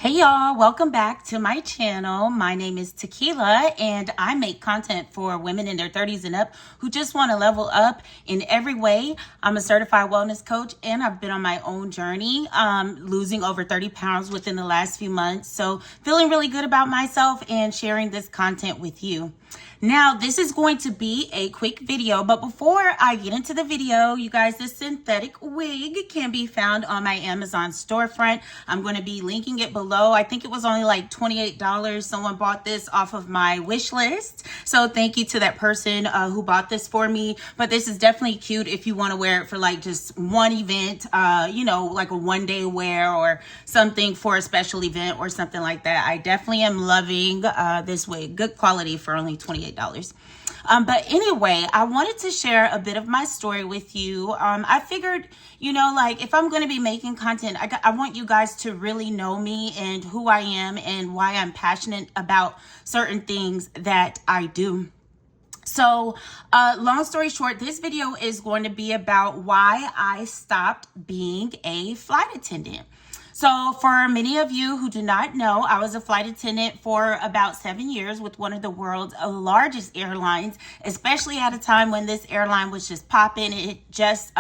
Hey y'all, welcome back to my channel. My name is Tequila and I make content for women in their 30s and up who just want to level up in every way. I'm a certified wellness coach and I've been on my own journey, losing over 30 pounds within the last few months. So feeling really good about myself and sharing this content with you. Now, this is going to be a quick video, but before I get into the video, you guys, this synthetic wig can be found on my Amazon storefront. I'm going to be linking it below. I think it was only like $28. Someone bought this off of my wish list. So thank you to that person who bought this for me. But this is definitely cute if you want to wear it for like just one event, like a one-day wear or something for a special event or something like that. I definitely am loving this wig. Good quality for only $28. But anyway, I wanted to share a bit of my story with you. I figured, if I'm going to be making content, I want you guys to really know me and who I am and why I'm passionate about certain things that I do. So long story short, this video is going to be about why I stopped being a flight attendant. So for many of you who do not know, I was a flight attendant for about 7 years with one of the world's largest airlines, especially at a time when this airline was just popping. It just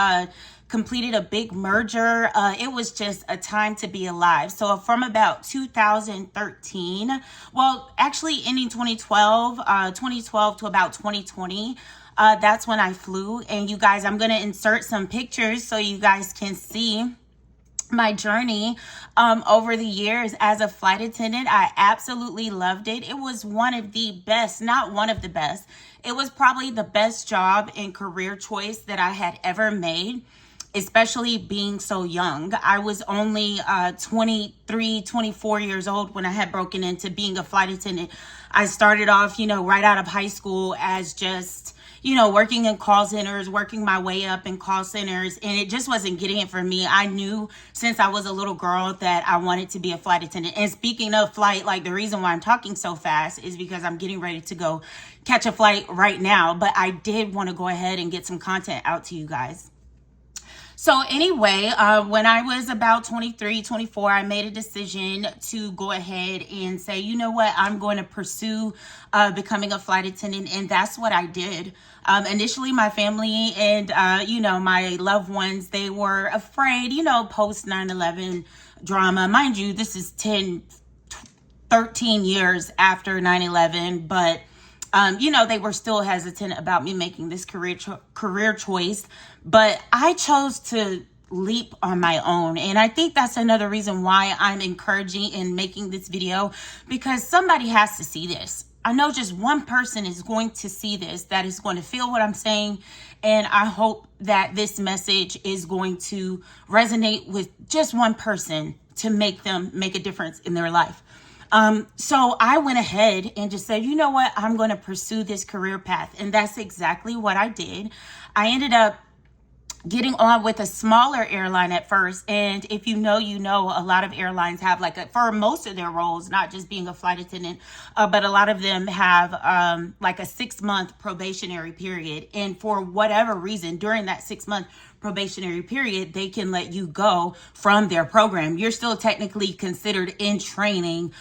completed a big merger. It was just a time to be alive. So from about 2013, well, actually ending 2012 to about 2020, that's when I flew. And you guys, I'm going to insert some pictures so you guys can see my journey over the years as a flight attendant. I absolutely loved it. It was one of the best, not one of the best. It was probably the best job and career choice that I had ever made, especially being so young. I was only 23, 24 years old when I had broken into being a flight attendant. I started off, right out of high school as just working in call centers, working my way up in call centers, and it just wasn't getting it for me. I knew since I was a little girl that I wanted to be a flight attendant. And speaking of flight, the reason why I'm talking so fast is because I'm getting ready to go catch a flight right now, but I did want to go ahead and get some content out to you guys. So anyway, when I was about 23, 24, I made a decision to go ahead and say, you know what, I'm going to pursue becoming a flight attendant. And that's what I did. Initially, my family and, my loved ones, they were afraid, post 9/11 drama. Mind you, this is 13 years after 9/11, but they were still hesitant about me making this career choice, but I chose to leap on my own. And I think that's another reason why I'm encouraging and making this video, because somebody has to see this. I know just one person is going to see this, that is going to feel what I'm saying. And I hope that this message is going to resonate with just one person to make them make a difference in their life. So I went ahead and just said, you know what, I'm going to pursue this career path. And that's exactly what I did. I ended up getting on with a smaller airline at first. And if you know, a lot of airlines have for most of their roles, not just being a flight attendant, but a lot of them have a 6-month probationary period. And for whatever reason, during that 6-month probationary period, they can let you go from their program. You're still technically considered in training,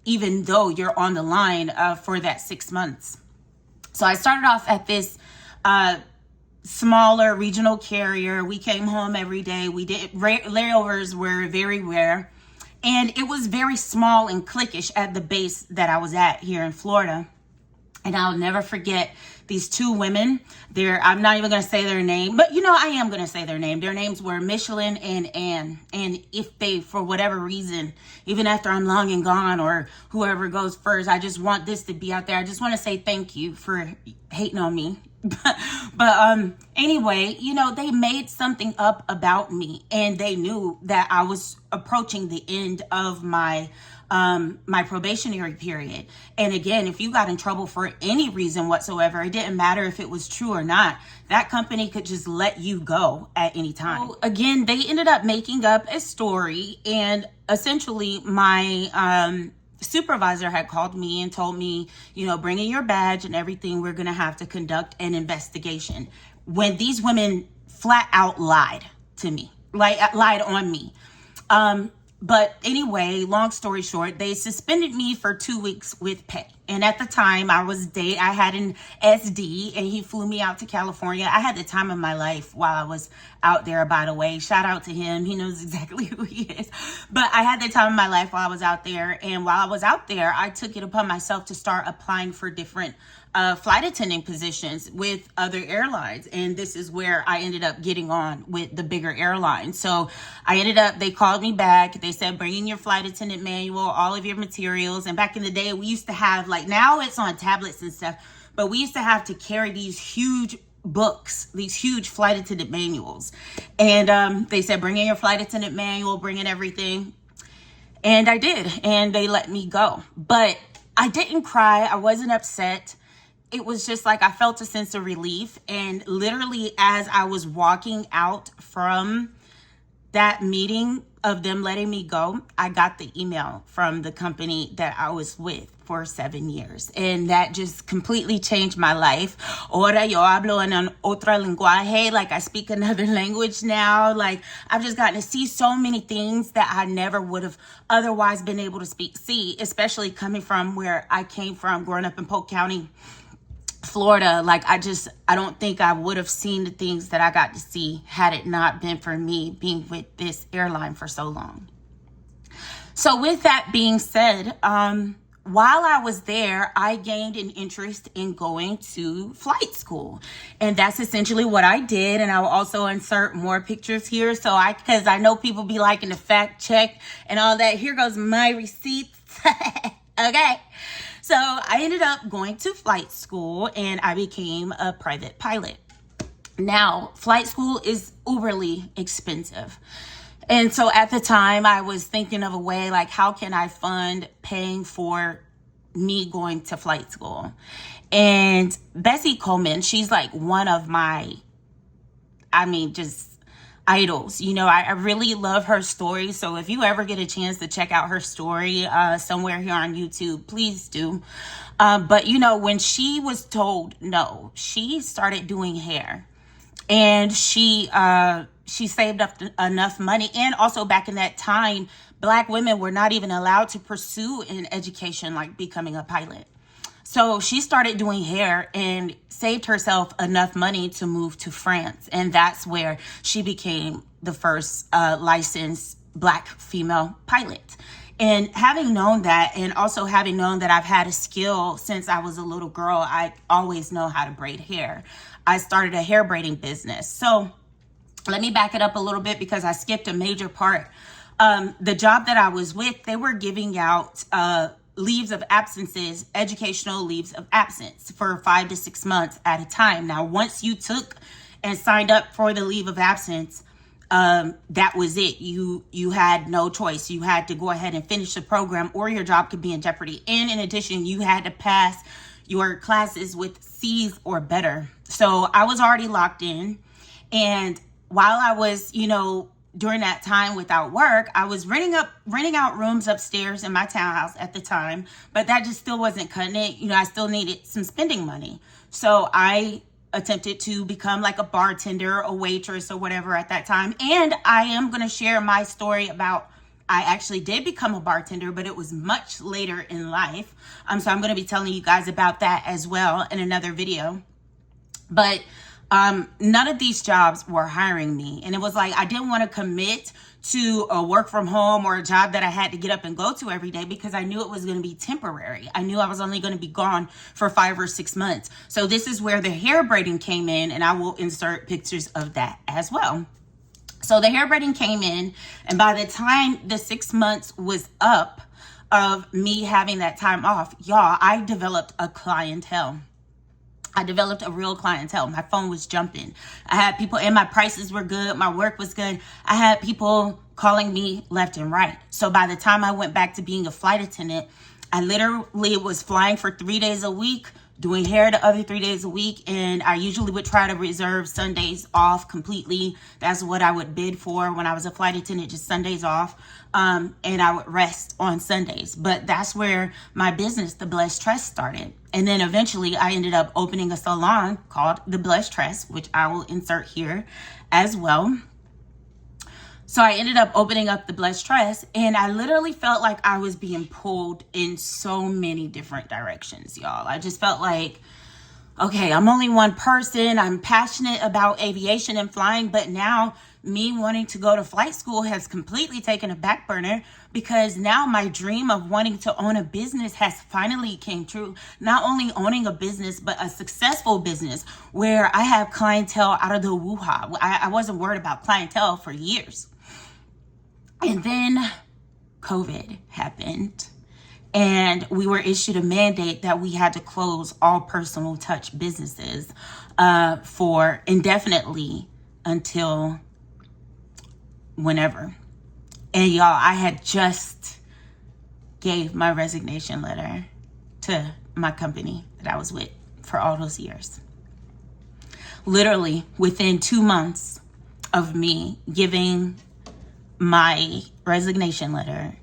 even though you're on the line for that 6 months. So I started off at this smaller regional carrier. We came home every day. We did layovers were very rare, and it was very small and cliquish at the base that I was at here in Florida. And I'll never forget these two women. I'm not even going to say their name, but I am going to say their name. Their names were Michelin and Anne. And if they, for whatever reason, even after I'm long and gone or whoever goes first, I just want this to be out there. I just want to say thank you for hating on me. But anyway, they made something up about me, and they knew that I was approaching the end of my probationary period. And again, if you got in trouble for any reason whatsoever, it didn't matter if it was true or not, that company could just let you go at any time. So again, they ended up making up a story, and essentially my supervisor had called me and told me, bring in your badge and everything, we're going to have to conduct an investigation. When these women flat out lied to me, lied on me. But anyway, long story short, they suspended me for 2 weeks with pay. And at the time I had an SD and he flew me out to California. I had the time of my life while I was out there, by the way. Shout out to him. He knows exactly who he is. But I had the time of my life while I was out there. And while I was out there, I took it upon myself to start applying for different flight attendant positions with other airlines. And this is where I ended up getting on with the bigger airlines. So they called me back. They said, bring in your flight attendant manual, all of your materials. And back in the day, we used to have, like, now it's on tablets and stuff, but we used to have to carry these huge books, these huge flight attendant manuals. And they said, bring in your flight attendant manual, bring in everything. And I did. And they let me go. But I didn't cry. I wasn't upset. It was just like I felt a sense of relief. And literally, as I was walking out from that meeting of them letting me go, I got the email from the company that I was with for 7 years. And that just completely changed my life. Ahora yo hablo en otro lenguaje, like I speak another language now. Like, I've just gotten to see so many things that I never would have otherwise been able to see, especially coming from where I came from, growing up in Polk County, Florida. Like, I don't think I would have seen the things that I got to see had it not been for me being with this airline for so long. So with that being said, while I was there, I gained an interest in going to flight school. And that's essentially what I did. And I will also insert more pictures here. Because I know people be liking to fact check and all that. Here goes my receipts. Okay. So I ended up going to flight school and I became a private pilot. Now, flight school is uberly expensive. And so at the time I was thinking of a way, like, how can I fund paying for me going to flight school? And Bessie Coleman, she's like one of my, just idols. I really love her story. So if you ever get a chance to check out her story somewhere here on YouTube, please do. But when she was told no, she started doing hair. And she saved up enough money. And also back in that time, Black women were not even allowed to pursue an education like becoming a pilot. So she started doing hair and saved herself enough money to move to France. And that's where she became the first licensed Black female pilot. And having known that, and also having known that I've had a skill since I was a little girl, I always know how to braid hair. I started a hair braiding business. So let me back it up a little bit because I skipped a major part. The job that I was with, they were giving out leaves of absences, educational leaves of absence for 5 to 6 months at a time. Now, once you took and signed up for the leave of absence, that was it. You had no choice. You had to go ahead and finish the program or your job could be in jeopardy. And in addition, you had to pass your classes with C's or better. So I was already locked in. And while I was, during that time without work, I was renting out rooms upstairs in my townhouse at the time, but that just still wasn't cutting it. I still needed some spending money. So I attempted to become like a bartender, a waitress or whatever at that time. And I am going to share my story about, I actually did become a bartender, but it was much later in life. So I'm going to be telling you guys about that as well in another video. But none of these jobs were hiring me. And it was like, I didn't want to commit to a work from home or a job that I had to get up and go to every day because I knew it was going to be temporary. I knew I was only going to be gone for 5 or 6 months. So this is where the hair braiding came in, and I will insert pictures of that as well. So the hair braiding came in, and by the time the 6 months was up of me having that time off, y'all, I developed a clientele. I developed a real clientele. My phone was jumping. I had people, and my prices were good. My work was good. I had people calling me left and right. So by the time I went back to being a flight attendant, I literally was flying for 3 days a week, doing hair the other 3 days a week. And I usually would try to reserve Sundays off completely. That's what I would bid for when I was a flight attendant, just Sundays off. And I would rest on Sundays. But that's where my business, The Blessed Tress, started. And then eventually I ended up opening a salon called The Blessed Tress, which I will insert here as well. So I ended up opening up the Blessed Trust, and I literally felt like I was being pulled in so many different directions, y'all. I just felt like, okay, I'm only one person. I'm passionate about aviation and flying, but now me wanting to go to flight school has completely taken a back burner, because now my dream of wanting to own a business has finally came true. Not only owning a business, but a successful business where I have clientele out of the woo-ha. I wasn't worried about clientele for years. And then COVID happened, and we were issued a mandate that we had to close all personal touch businesses for indefinitely until whenever. And y'all, I had just gave my resignation letter to my company that I was with for all those years. Literally within 2 months of me giving my resignation letter,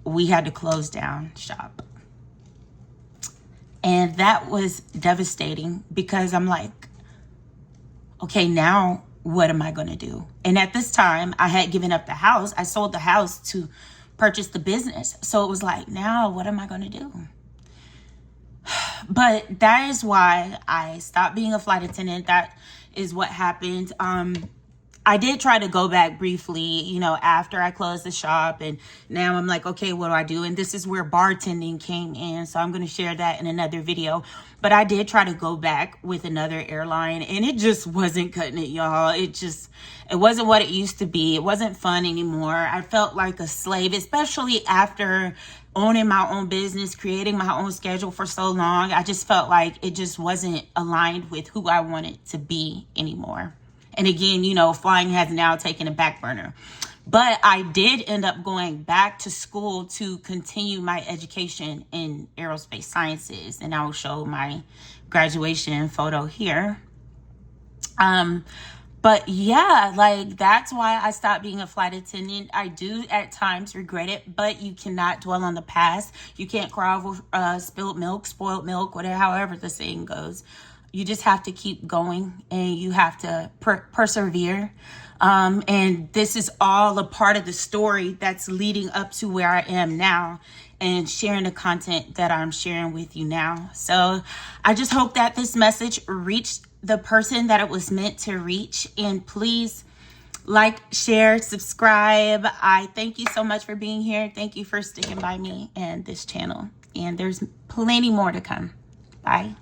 we had to close down shop. And that was devastating, because I'm like, okay, now what am I going to do? And at this time, I had given up the house. I sold the house to purchase the business. So it was like, now what am I going to do? But that is why I stopped being a flight attendant. That is what happened. I did try to go back briefly, after I closed the shop, and now I'm like, okay, what do I do? And this is where bartending came in. So I'm going to share that in another video. But I did try to go back with another airline, and it just wasn't cutting it, y'all. It wasn't what it used to be. It wasn't fun anymore. I felt like a slave, especially after owning my own business, creating my own schedule for so long. I just felt like it just wasn't aligned with who I wanted to be anymore. And again, flying has now taken a back burner. But I did end up going back to school to continue my education in aerospace sciences. And I will show my graduation photo here. But yeah, that's why I stopped being a flight attendant. I do at times regret it, but you cannot dwell on the past. You can't cry over spilled milk, spoiled milk, whatever, however the saying goes. You just have to keep going, and you have to persevere. And this is all a part of the story that's leading up to where I am now, and sharing the content that I'm sharing with you now. So I just hope that this message reached the person that it was meant to reach. And please like, share, subscribe. I thank you so much for being here. Thank you for sticking by me and this channel. And there's plenty more to come. Bye.